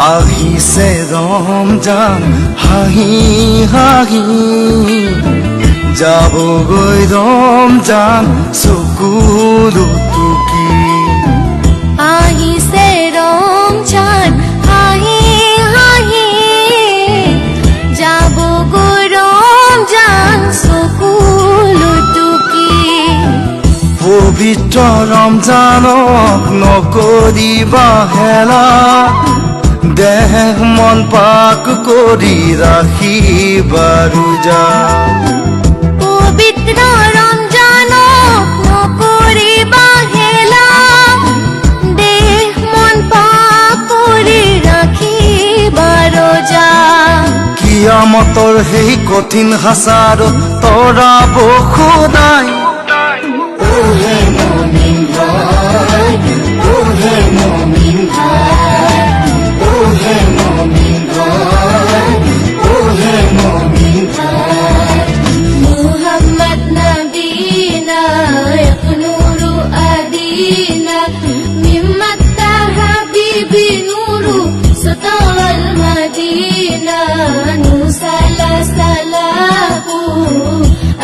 আহিছে ৰমজান হাঁহি হাঁহি যাবগৈ ৰমজান চকুলো টুকি আহিছে ৰমজান হাঁহি হাঁহি যাবগৈ ৰমজান চকুলো টুকি পবিত্ৰ ৰমজানক নকৰিবা হেলা দেহ মন পাক কৰি ৰাখিবা ৰোজা পবিত্ৰ ৰমজানক নকৰিবা হেলা দেহ মন পাক কৰি ৰাখিবা ৰোজা কিয়ামতৰ সেই কঠিন হাচাৰত তৰাব খোদাই ওহে মুমিন ভাই ওহে মুমিন ভাই ওহে মুমিন ভাই ওহে মুমিন ভাই মুহাম্মদ নবীনা ইয়াকনুরু আদিনা মিম্মাত্তা হাবিবি নুরু সতাওয়াল মদিনা নুসালা সালাহু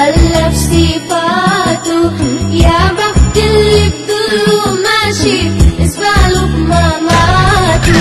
আল্লাহ সিফাতু ইয়া বাক্তিল লিকুল্লু মাশি ইসবালুক মামাতু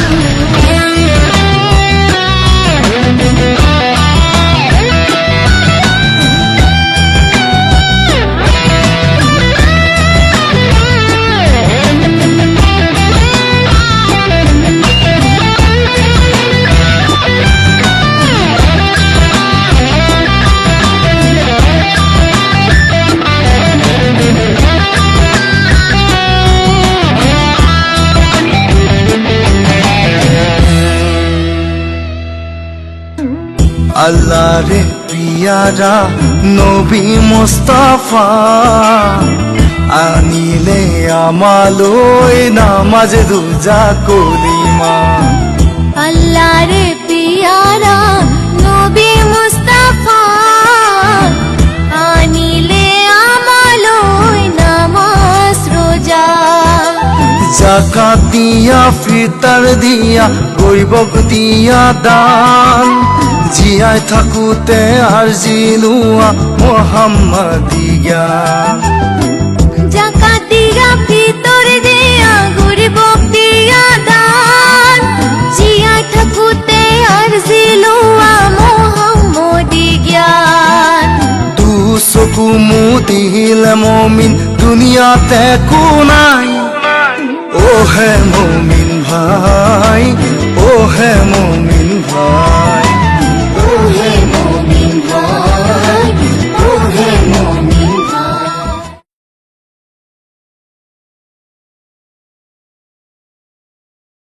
আল্লাহরে পিয়ারা নবী মুস্তাফা আনিলে আমালৈ নামাজ রোজা কলিমা আল্লাহরে পিয়ারা নবী মুস্তাফা আনিলে আমালৈ নামাজ রোজা জাকাত দিয়া ফিতর দিয়া গরিবক দিয়া দান জীয়াই থাকোতে আরজিলোৱা মোহাম্মদী জ্ঞান জাকাত দিয়া ফিতর দিয়া গরিবক দিয়া দান জিয়াই থাকোতে আরজিলোৱা মোহাম্মদী জ্ঞান দুচকু মুদিলে মমিন দুনিয়াতে একো নাই ওহে মমিন ভাই